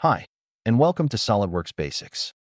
Hi, and welcome to SolidWorks Basics.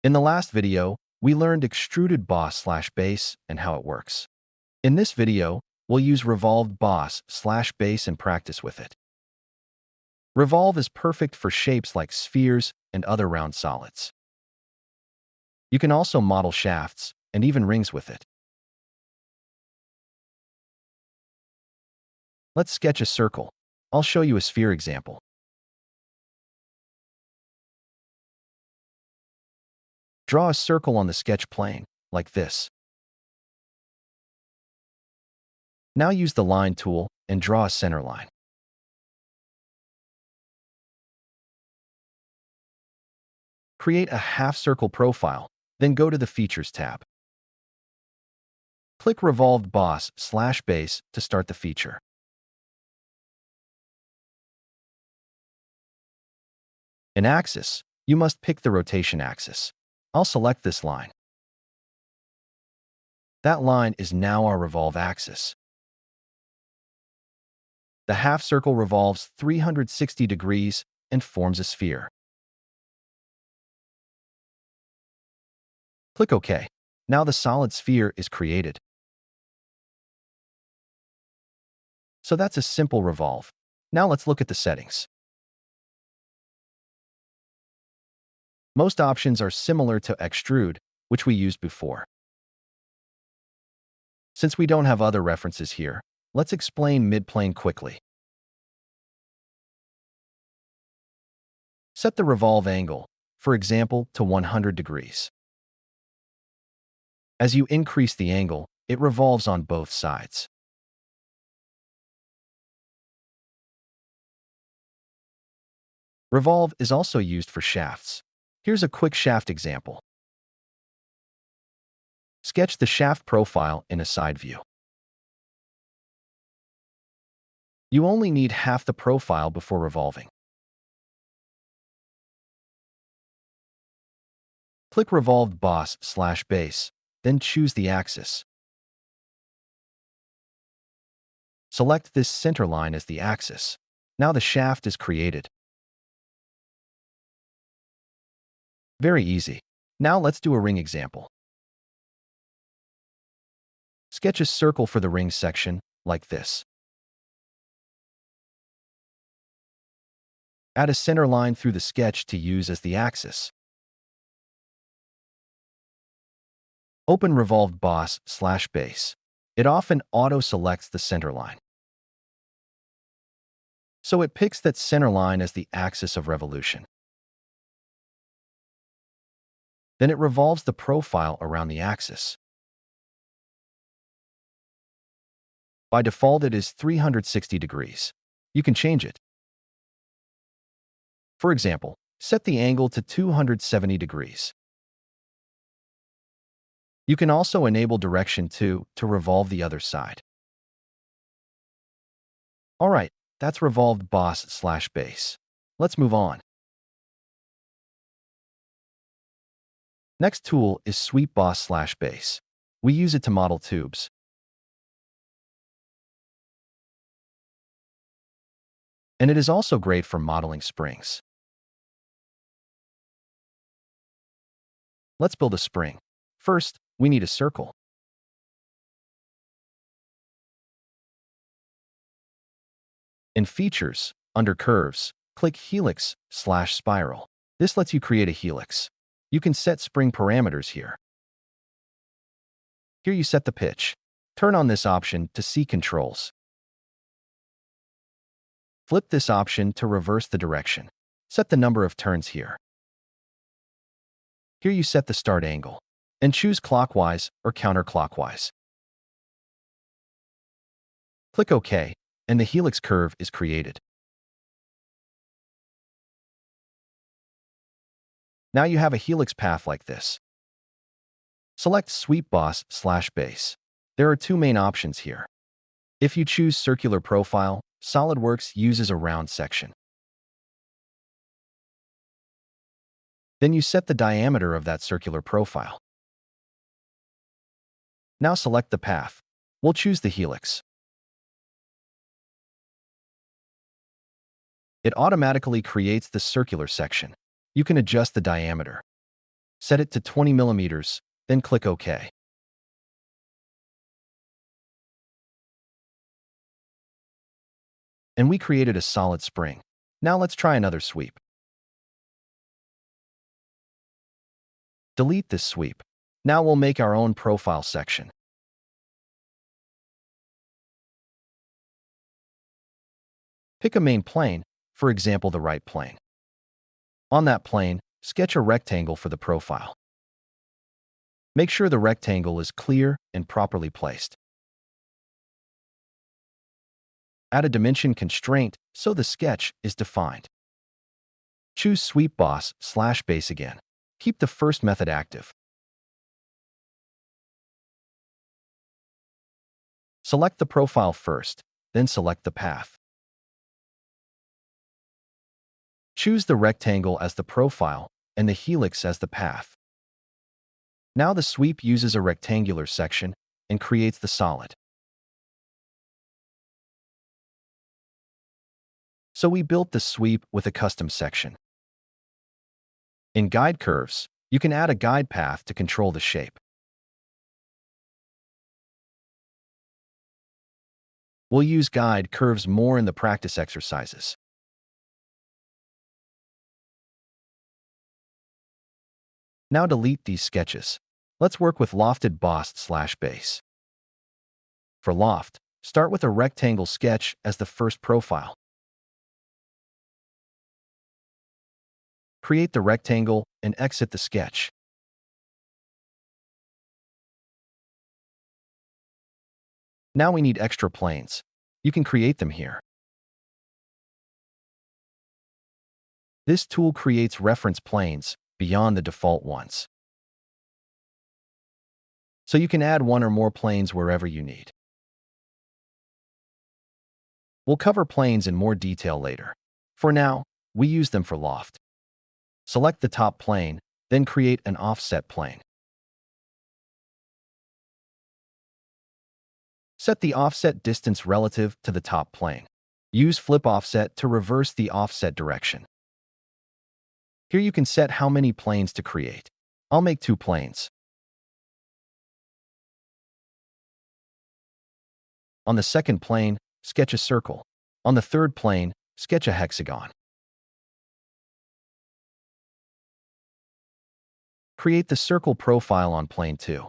In the last video, we learned extruded boss/base and how it works. In this video, we'll use revolved boss/base and practice with it. Revolve is perfect for shapes like spheres and other round solids. You can also model shafts and even rings with it. Let's sketch a circle. I'll show you a sphere example. Draw a circle on the sketch plane, like this. Now use the line tool and draw a center line. Create a half-circle profile, then go to the Features tab. Click Revolved Boss/base to start the feature. In Axis, you must pick the rotation axis. I'll select this line. That line is now our revolve axis. The half-circle revolves 360 degrees and forms a sphere. Click OK. Now the solid sphere is created. So that's a simple revolve. Now let's look at the settings. Most options are similar to extrude, which we used before. Since we don't have other references here, let's explain midplane quickly. Set the revolve angle, for example, to 100 degrees. As you increase the angle, it revolves on both sides. Revolve is also used for shafts. Here's a quick shaft example. Sketch the shaft profile in a side view. You only need half the profile before revolving. Click Revolved Boss/base, then choose the axis. Select this center line as the axis. Now the shaft is created. Very easy. Now let's do a ring example. Sketch a circle for the ring section, like this. Add a center line through the sketch to use as the axis. Open Revolved Boss/base. It often auto-selects the center line. So it picks that center line as the axis of revolution. Then it revolves the profile around the axis. By default, it is 360 degrees. You can change it. For example, set the angle to 270 degrees. You can also enable direction 2 to revolve the other side. All right, that's Revolved Boss/base. Let's move on. Next tool is Sweep Boss/base. We use it to model tubes. And it is also great for modeling springs. Let's build a spring. First, we need a circle. In Features, under Curves, click Helix/Spiral. This lets you create a helix. You can set spring parameters here. Here you set the pitch. Turn on this option to see controls. Flip this option to reverse the direction. Set the number of turns here. Here you set the start angle, and choose clockwise or counterclockwise. Click OK, and the helix curve is created. Now you have a helix path like this. Select Sweep Boss/base. There are two main options here. If you choose Circular Profile, SolidWorks uses a round section. Then you set the diameter of that circular profile. Now select the path. We'll choose the helix. It automatically creates the circular section. You can adjust the diameter. Set it to 20 millimeters, then click OK. And we created a solid spring. Now let's try another sweep. Delete this sweep. Now we'll make our own profile section. Pick a main plane, for example the right plane. On that plane, sketch a rectangle for the profile. Make sure the rectangle is clear and properly placed. Add a dimension constraint so the sketch is defined. Choose Sweep Boss / Base again. Keep the first method active. Select the profile first, then select the path. Choose the rectangle as the profile and the helix as the path. Now the sweep uses a rectangular section and creates the solid. So we built the sweep with a custom section. In Guide Curves, you can add a guide path to control the shape. We'll use guide curves more in the practice exercises. Now delete these sketches. Let's work with Lofted Boss / Base. For loft, start with a rectangle sketch as the first profile. Create the rectangle and exit the sketch. Now we need extra planes. You can create them here. This tool creates reference planes beyond the default ones. So you can add one or more planes wherever you need. We'll cover planes in more detail later. For now, we use them for loft. Select the top plane, then create an offset plane. Set the offset distance relative to the top plane. Use Flip Offset to reverse the offset direction. Here you can set how many planes to create. I'll make 2 planes. On the second plane, sketch a circle. On the third plane, sketch a hexagon. Create the circle profile on plane 2.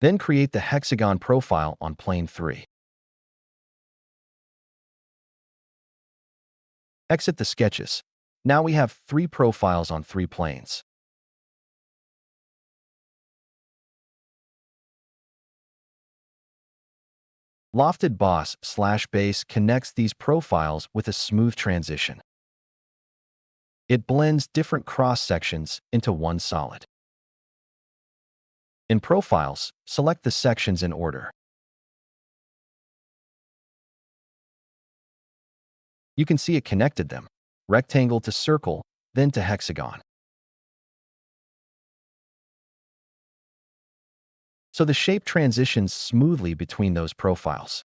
Then create the hexagon profile on plane 3. Exit the sketches. Now we have 3 profiles on 3 planes. Lofted Boss / Base connects these profiles with a smooth transition. It blends different cross-sections into one solid. In Profiles, select the sections in order. You can see it connected them, rectangle to circle, then to hexagon. So the shape transitions smoothly between those profiles.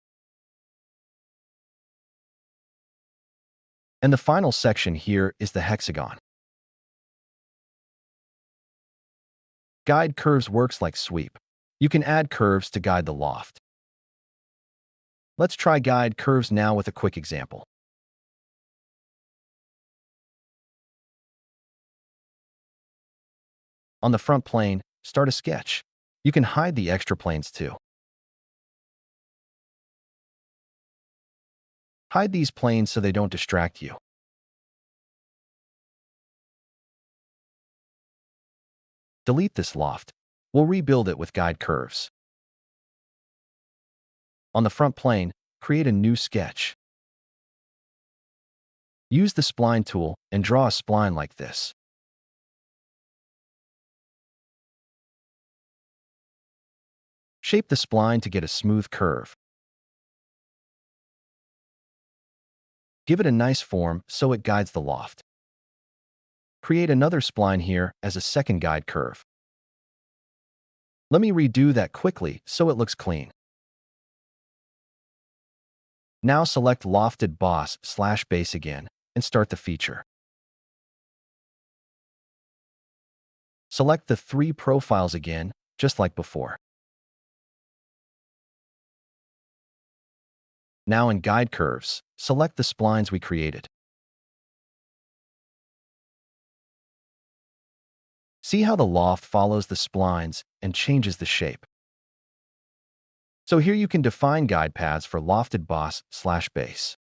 And the final section here is the hexagon. Guide Curves works like sweep. You can add curves to guide the loft. Let's try Guide Curves now with a quick example. On the front plane, start a sketch. You can hide the extra planes too. Hide these planes so they don't distract you. Delete this loft. We'll rebuild it with Guide Curves. On the front plane, create a new sketch. Use the spline tool and draw a spline like this. Shape the spline to get a smooth curve. Give it a nice form so it guides the loft. Create another spline here as a second guide curve. Let me redo that quickly so it looks clean. Now select Lofted Boss slash base again and start the feature. Select the three profiles again, just like before. Now in Guide Curves, select the splines we created. See how the loft follows the splines and changes the shape. So here you can define guide paths for Lofted Boss slash base.